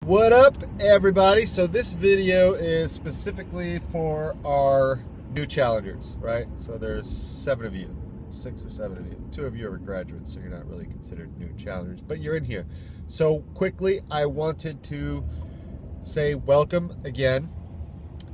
What up, everybody? So this video is specifically for our new challengers, right? So there's 7 of you, 6 or 7 of you. 2 of you are graduates, so you're not really considered new challengers, but you're in here. So quickly, I wanted to say welcome again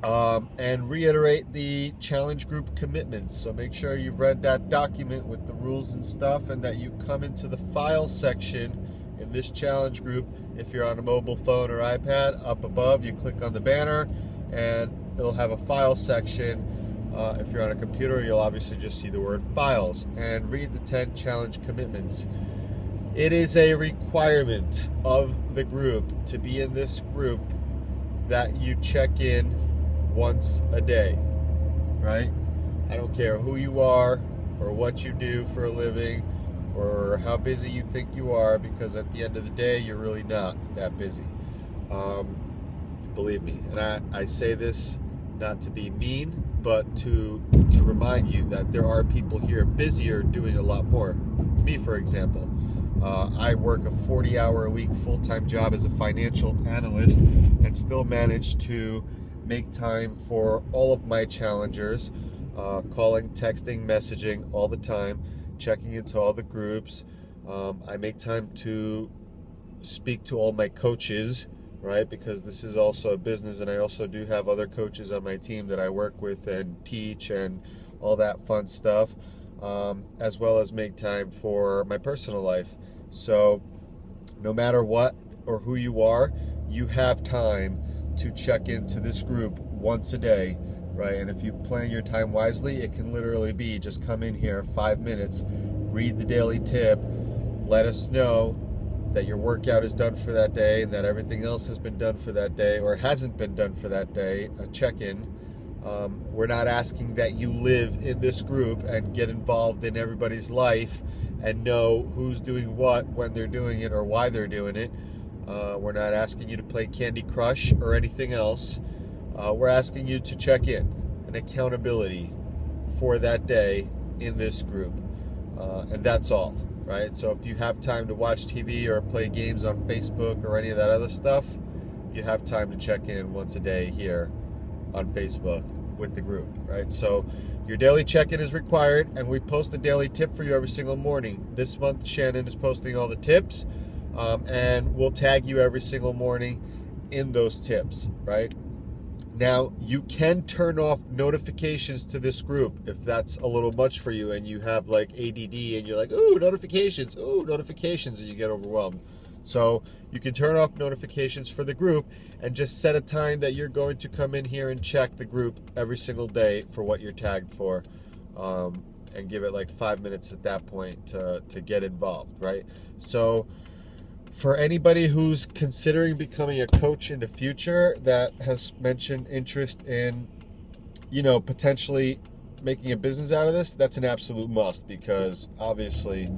and reiterate the challenge group commitments. So make sure you've read that document with the rules and stuff, and that you come into the file section in this challenge group. If you're on a mobile phone or iPad, up above you click on the banner and it'll have a file section. If you're on a computer, you'll obviously just see the word files, and read the 10 challenge commitments. It is a requirement of the group to be in this group that you check in once a day, right? I don't care who you are or what you do for a living or how busy you think you are, because at the end of the day, you're really not that busy. Believe me. And I say this not to be mean, but to remind you that there are people here busier doing a lot more. Me, for example. I work a 40-hour-a-week full-time job as a financial analyst and still manage to make time for all of my challengers, calling, texting, messaging all the time, checking into all the groups. I make time to speak to all my coaches, right? Because this is also a business, and I also do have other coaches on my team that I work with and teach and all that fun stuff, as well as make time for my personal life. So no matter what or who you are, you have time to check into this group once a day, right? And if you plan your time wisely, it can literally be just come in here 5 minutes, read the daily tip, let us know that your workout is done for that day and that everything else has been done for that day or hasn't been done for that day, a check-in. We're not asking that you live in this group and get involved in everybody's life and know who's doing what, when they're doing it, or why they're doing it. We're not asking you to play Candy Crush or anything else. We're asking you to check in, an accountability for that day in this group. And that's all, right? So if you have time to watch TV or play games on Facebook or any of that other stuff, you have time to check in once a day here on Facebook with the group, right? So your daily check-in is required, and we post a daily tip for you every single morning. This month, Shannon is posting all the tips, and we'll tag you every single morning in those tips, right? Now, you can turn off notifications to this group if that's a little much for you and you have like ADD and you're like, ooh, notifications, and you get overwhelmed. So you can turn off notifications for the group and just set a time that you're going to come in here and check the group every single day for what you're tagged for, and give it like 5 minutes at that point to get involved, right? So for anybody who's considering becoming a coach in the future that has mentioned interest in, potentially making a business out of this, that's an absolute must, because obviously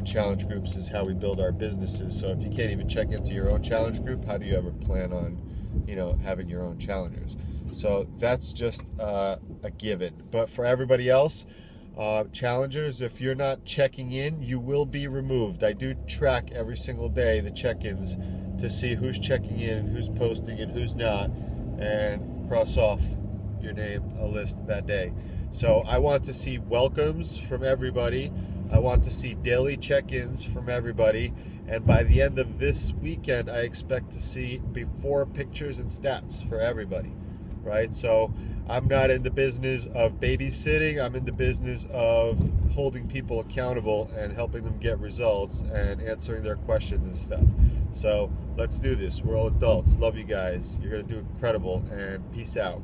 challenge groups is how we build our businesses. So if you can't even check into your own challenge group, how do you ever plan on, having your own challengers? So that's just a given. But for everybody else, challengers, if you're not checking in, you will be removed. I do track every single day the check-ins to see who's checking in, who's posting, and who's not, and cross off your name a list that day. So I want to see welcomes from everybody. I want to see daily check-ins from everybody. And by the end of this weekend, I expect to see before pictures and stats for everybody, right? So I'm not in the business of babysitting. I'm in the business of holding people accountable and helping them get results and answering their questions and stuff. So let's do this. We're all adults. Love you guys. You're going to do incredible, and peace out.